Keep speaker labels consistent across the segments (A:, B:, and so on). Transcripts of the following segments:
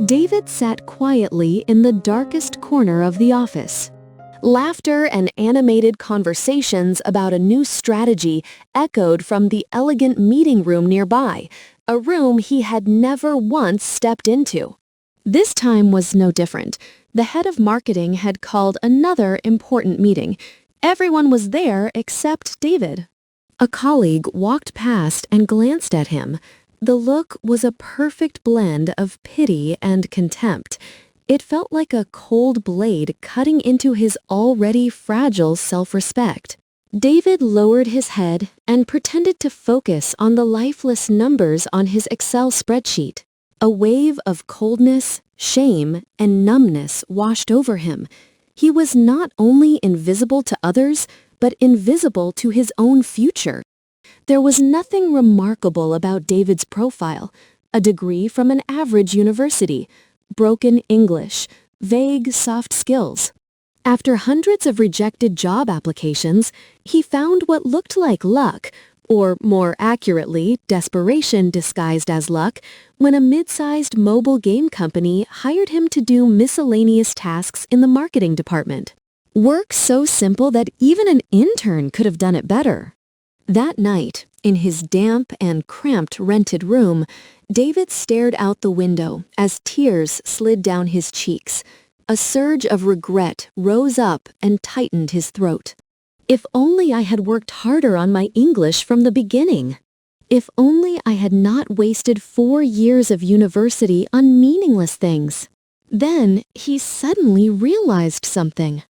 A: David sat quietly in the darkest corner of the office. Laughter and animated conversations about a new strategy echoed from the elegant meeting room nearby, a room he had never once stepped into. This time was no different. The head of marketing had called another important meeting. Everyone was there except David. A colleague walked past and glanced at him. The look was a perfect blend of pity and contempt. It felt like a cold blade cutting into his already fragile self-respect. David lowered his head and pretended to focus on the lifeless numbers on his Excel spreadsheet. A wave of coldness, shame, and numbness washed over him. He was not only invisible to others, but invisible to his own future. There was nothing remarkable about David's profile: a degree from an average university, broken English, vague soft skills. After hundreds of rejected job applications, he found what looked like luck, or more accurately, desperation disguised as luck, when a mid-sized mobile game company hired him to do miscellaneous tasks in the marketing department. Work so simple that even an intern could have done it better. That night, in his damp and cramped rented room, David stared out the window as tears slid down his cheeks. A surge of regret rose up and tightened his throat. If only I had worked harder on my English from the beginning. If only I had not wasted 4 years of university on meaningless things. Then he suddenly realized something.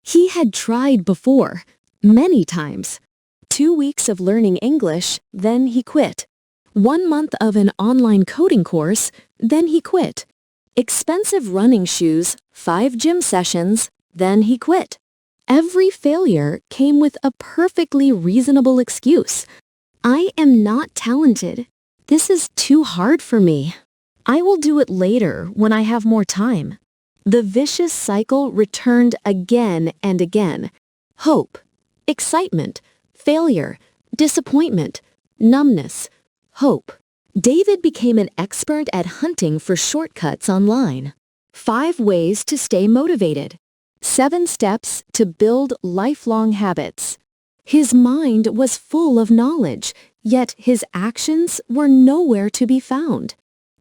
A: He had tried before, many times. 2 weeks of learning English, then he quit. 1 month of an online coding course, then he quit. Expensive running shoes, 5 gym sessions, then he quit. Every failure came with a perfectly reasonable excuse. I am not talented. This is too hard for me. I will do it later when I have more time. The vicious cycle returned again and again. Hope, excitement, failure, disappointment, numbness, hope. David became an expert at hunting for shortcuts online. 5 ways to stay motivated. 7 steps to build lifelong habits. His mind was full of knowledge, yet his actions were nowhere to be found.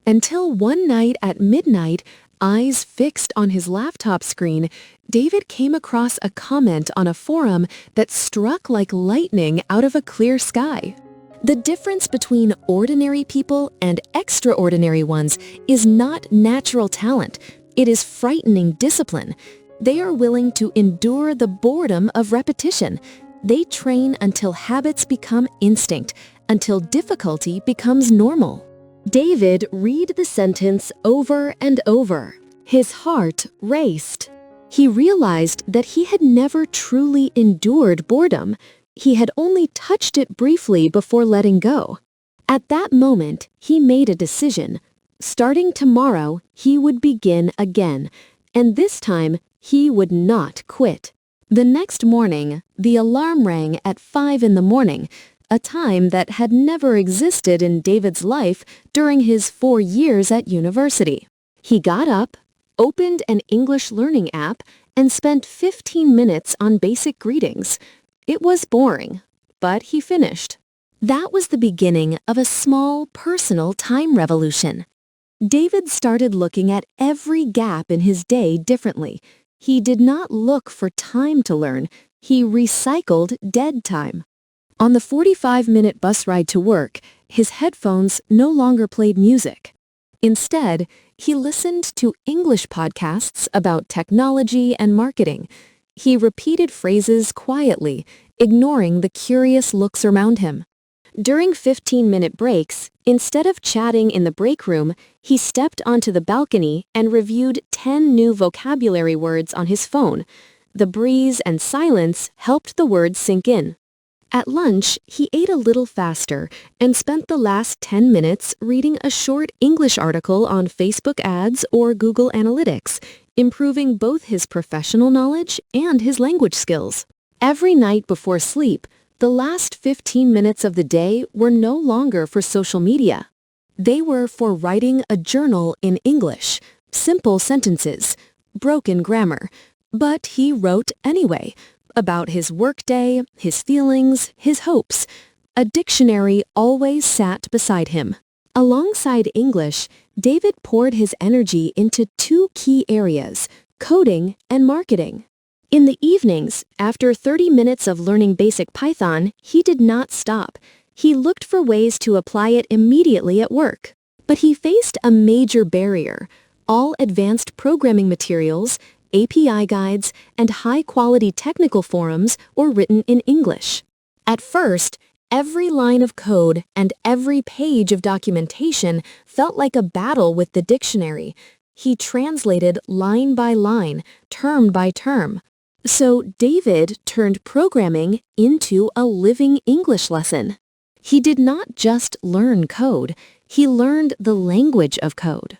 A: Until one night at midnight, eyes fixed on his laptop screen, David came across a comment on a forum that struck like lightning out of a clear sky. The difference between ordinary people and extraordinary ones is not natural talent. It is frightening discipline. They are willing to endure the boredom of repetition. They train until habits become instinct, until difficulty becomes normal. David read the sentence over and over. His heart raced. He realized that he had never truly endured boredom. He had only touched it briefly before letting go. At that moment, he made a decision. Starting tomorrow, he would begin again, and this time, he would not quit. The next morning, the alarm rang at 5 in the morning, a time that had never existed in David's life during his 4 years at university. He got up, opened an English learning app, and spent 15 minutes on basic greetings. It was boring, but he finished. That was the beginning of a small, personal time revolution. David started looking at every gap in his day differently. He did not look for time to learn. He recycled dead time. On the 45-minute bus ride to work, his headphones no longer played music. Instead, he listened to English podcasts about technology and marketing. He repeated phrases quietly, ignoring the curious looks around him. During 15-minute breaks, instead of chatting in the break room, he stepped onto the balcony and reviewed 10 new vocabulary words on his phone. The breeze and silence helped the words sink in. At lunch, he ate a little faster and spent the last 10 minutes reading a short English article on Facebook ads or Google Analytics, improving both his professional knowledge and his language skills. Every night before sleep, the last 15 minutes of the day were no longer for social media. They were for writing a journal in English, simple sentences, broken grammar, but he wrote anyway, about his workday, his feelings, his hopes. A dictionary always sat beside him. Alongside English, David poured his energy into two key areas, coding and marketing. In the evenings, after 30 minutes of learning basic Python, he did not stop. He looked for ways to apply it immediately at work. But he faced a major barrier. All advanced programming materials, API guides, and high-quality technical forums were written in English. At first, every line of code and every page of documentation felt like a battle with the dictionary. He translated line by line, term by term. So David turned programming into a living English lesson. He did not just learn code, he learned the language of code.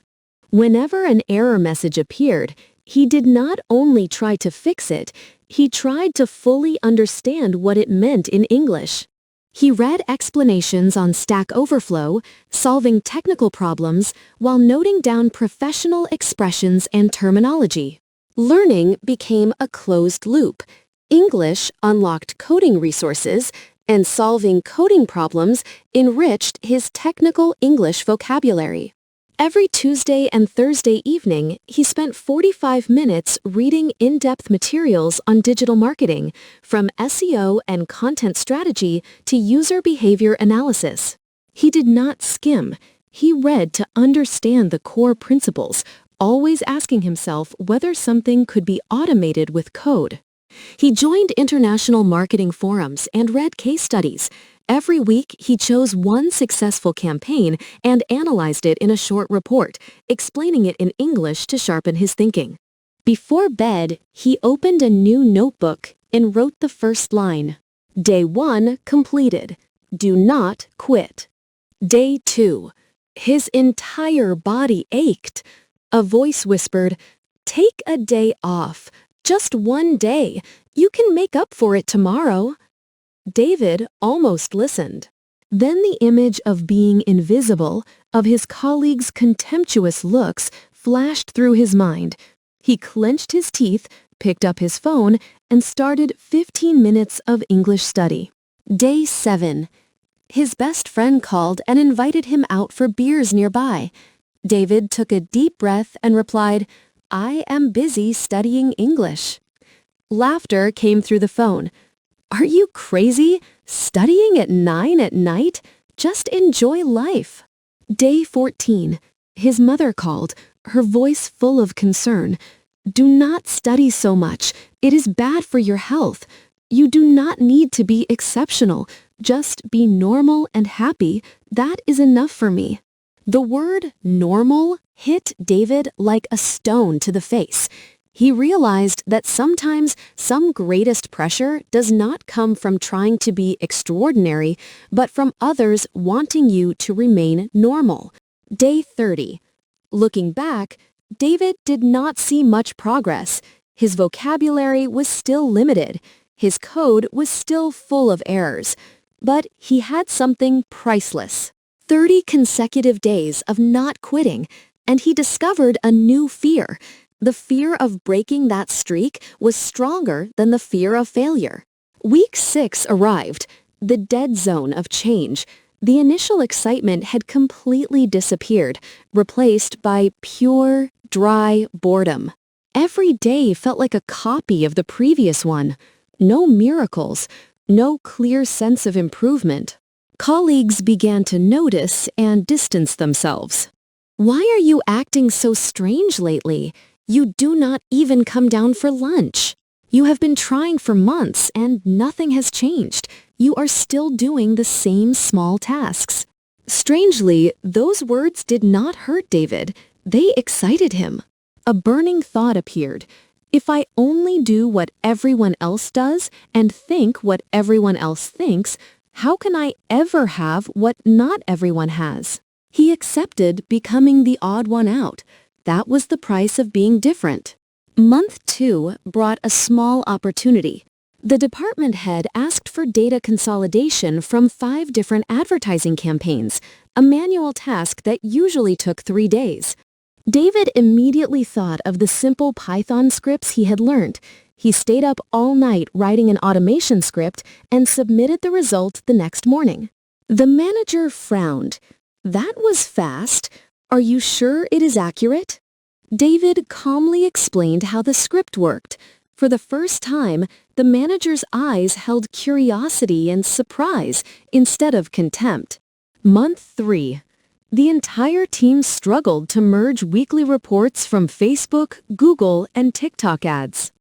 A: Whenever an error message appeared, he did not only try to fix it, he tried to fully understand what it meant in English. He read explanations on Stack Overflow, solving technical problems, while noting down professional expressions and terminology. Learning became a closed loop. English unlocked coding resources, and solving coding problems enriched his technical English vocabulary. Every Tuesday and Thursday evening, he spent 45 minutes reading in-depth materials on digital marketing, from SEO and content strategy to user behavior analysis. He did not skim. He read to understand the core principles, always asking himself whether something could be automated with code. He joined international marketing forums and read case studies. Every week, he chose one successful campaign and analyzed it in a short report, explaining it in English to sharpen his thinking. Before bed, he opened a new notebook and wrote the first line. Day 1 completed. Do not quit. Day 2. His entire body ached. A voice whispered, "Take a day off. Just one day. You can make up for it tomorrow." David almost listened. Then the image of being invisible, of his colleagues' contemptuous looks, flashed through his mind. He clenched his teeth, picked up his phone, and started 15 minutes of English study. Day 7. His best friend called and invited him out for beers nearby. David took a deep breath and replied, "I am busy studying English." Laughter came through the phone. "Are you crazy? Studying at 9 at night? Just enjoy life." Day 14. His mother called, her voice full of concern. "Do not study so much. It is bad for your health. You do not need to be exceptional. Just be normal and happy. That is enough for me." The word normal hit David like a stone to the face. He realized that sometimes some greatest pressure does not come from trying to be extraordinary, but from others wanting you to remain normal. Day 30. Looking back, David did not see much progress. His vocabulary was still limited. His code was still full of errors. But he had something priceless. 30 consecutive days of not quitting, and he discovered a new fear. The fear of breaking that streak was stronger than the fear of failure. Week 6 arrived, the dead zone of change. The initial excitement had completely disappeared, replaced by pure, dry boredom. Every day felt like a copy of the previous one. No miracles, no clear sense of improvement. Colleagues began to notice and distance themselves. "Why are you acting so strange lately? You do not even come down for lunch. You have been trying for months and nothing has changed. You are still doing the same small tasks." Strangely, those words did not hurt David. They excited him. A burning thought appeared. If I only do what everyone else does and think what everyone else thinks, how can I ever have what not everyone has? He accepted becoming the odd one out. That was the price of being different. Month 2 brought a small opportunity. The department head asked for data consolidation from 5 different advertising campaigns, a manual task that usually took 3 days. David immediately thought of the simple Python scripts he had learned. He stayed up all night writing an automation script and submitted the result the next morning. The manager frowned. "That was fast. Are you sure it is accurate?" David calmly explained how the script worked. For the first time, the manager's eyes held curiosity and surprise instead of contempt. Month 3. The entire team struggled to merge weekly reports from Facebook, Google, and TikTok ads.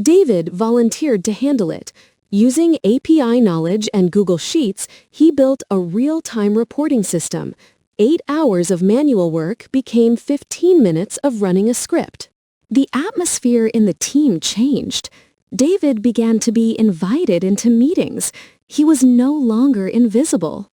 A: David volunteered to handle it. Using API knowledge and Google Sheets, he built a real-time reporting system. 8 hours of manual work became 15 minutes of running a script. The atmosphere in the team changed. David began to be invited into meetings. He was no longer invisible.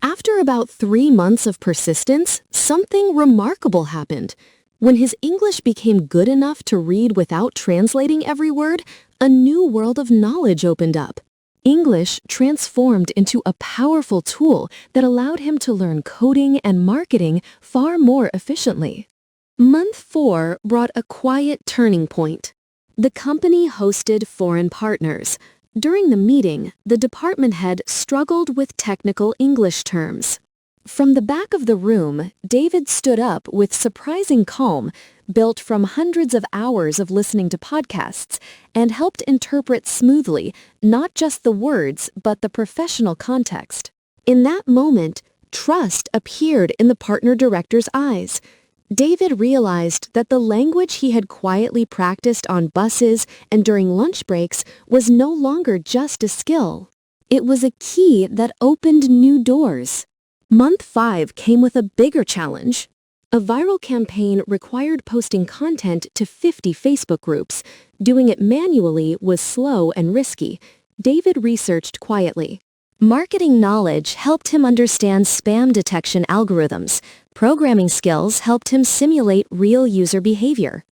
A: After about 3 months of persistence, something remarkable happened. When his English became good enough to read without translating every word, a new world of knowledge opened up. English transformed into a powerful tool that allowed him to learn coding and marketing far more efficiently. Month 4 brought a quiet turning point. The company hosted foreign partners. During the meeting, the department head struggled with technical English terms. From the back of the room, David stood up with surprising calm, built from hundreds of hours of listening to podcasts, and helped interpret smoothly not just the words but the professional context. In that moment, trust appeared in the partner director's eyes. David realized that the language he had quietly practiced on buses and during lunch breaks was no longer just a skill. It was a key that opened new doors. Month 5 came with a bigger challenge. A viral campaign required posting content to 50 Facebook groups. Doing it manually was slow and risky. David researched quietly. Marketing knowledge helped him understand spam detection algorithms. Programming skills helped him simulate real user behavior.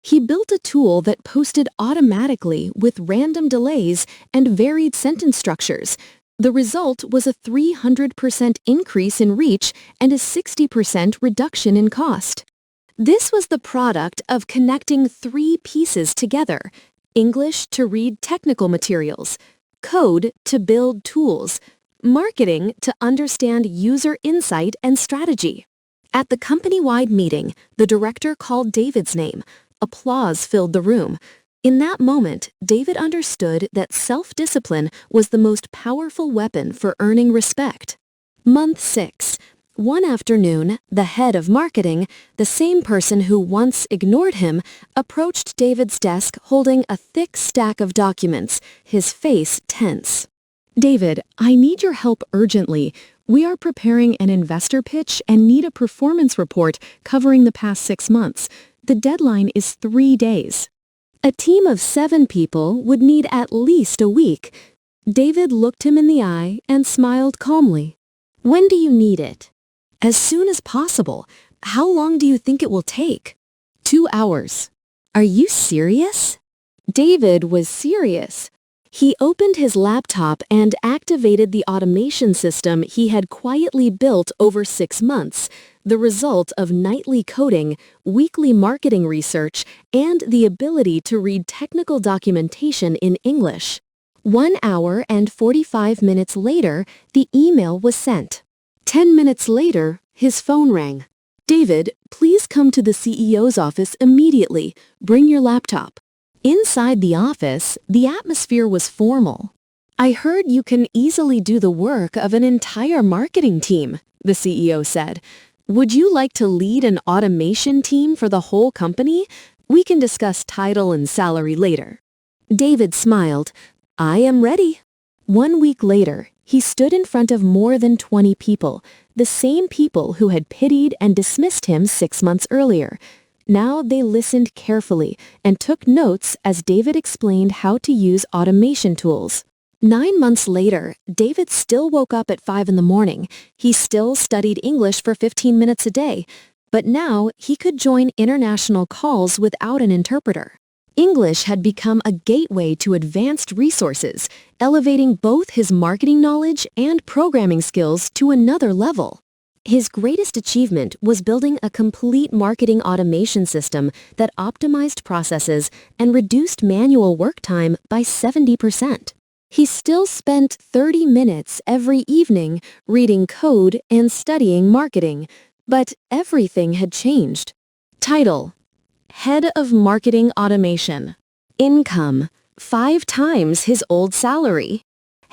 A: He built a tool that posted automatically with random delays and varied sentence structures. The result was a 300% increase in reach and a 60% reduction in cost. This was the product of connecting 3 pieces together: English to read technical materials, code to build tools, marketing to understand user insight and strategy. At the company-wide meeting, the director called David's name. Applause filled the room. In that moment, David understood that self-discipline was the most powerful weapon for earning respect. Month 6. One afternoon, the head of marketing, the same person who once ignored him, approached David's desk holding a thick stack of documents, his face tense. "David, I need your help urgently. We are preparing an investor pitch and need a performance report covering the past 6 months. The deadline is 3 days." A team of 7 people would need at least a week. David looked him in the eye and smiled calmly. "When do you need it?" "As soon as possible. How long do you think it will take?" 2 hours. "Are you serious?" David was serious. He opened his laptop and activated the automation system he had quietly built over 6 months, the result of nightly coding, weekly marketing research, and the ability to read technical documentation in English. 1 hour and 45 minutes later, the email was sent. 10 minutes later, his phone rang. "David, please come to the CEO's office immediately. Bring your laptop." Inside the office, the atmosphere was formal. "I heard you can easily do the work of an entire marketing team," the CEO said. "Would you like to lead an automation team for the whole company? We can discuss title and salary later." David smiled. "I am ready." 1 week later, he stood in front of more than 20 people, the same people who had pitied and dismissed him 6 months earlier. Now they listened carefully and took notes as David explained how to use automation tools. 9 months later, David still woke up at 5 in the morning. He still studied English for 15 minutes a day, but now he could join international calls without an interpreter. English had become a gateway to advanced resources, elevating both his marketing knowledge and programming skills to another level. His greatest achievement was building a complete marketing automation system that optimized processes and reduced manual work time by 70%. He still spent 30 minutes every evening reading code and studying marketing, but everything had changed. Title: Head of Marketing Automation. Income: 5 times his old salary.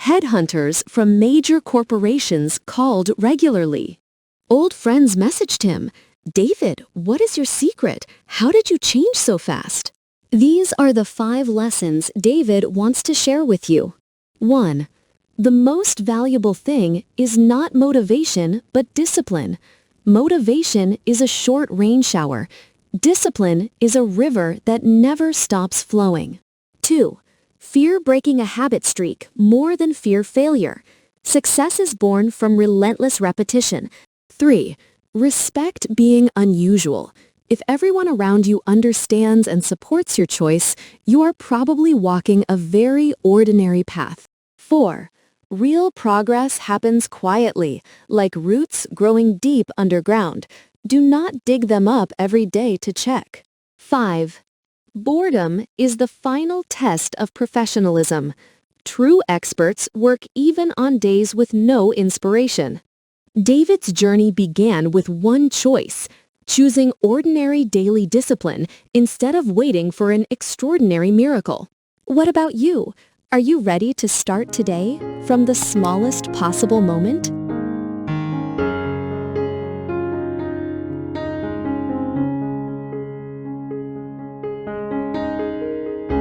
A: Headhunters from major corporations called regularly. Old friends messaged him, "David, what is your secret? How did you change so fast?" These are the 5 lessons David wants to share with you. 1. The most valuable thing is not motivation, but discipline. Motivation is a short rain shower. Discipline is a river that never stops flowing. 2. Fear breaking a habit streak more than fear failure. Success is born from relentless repetition. 3. Respect being unusual. If everyone around you understands and supports your choice, you are probably walking a very ordinary path. 4. Real progress happens quietly, like roots growing deep underground. Do not dig them up every day to check. 5. Boredom is the final test of professionalism. True experts work even on days with no inspiration. David's journey began with one choice: choosing ordinary daily discipline instead of waiting for an extraordinary miracle. What about you? Are you ready to start today from the smallest possible moment?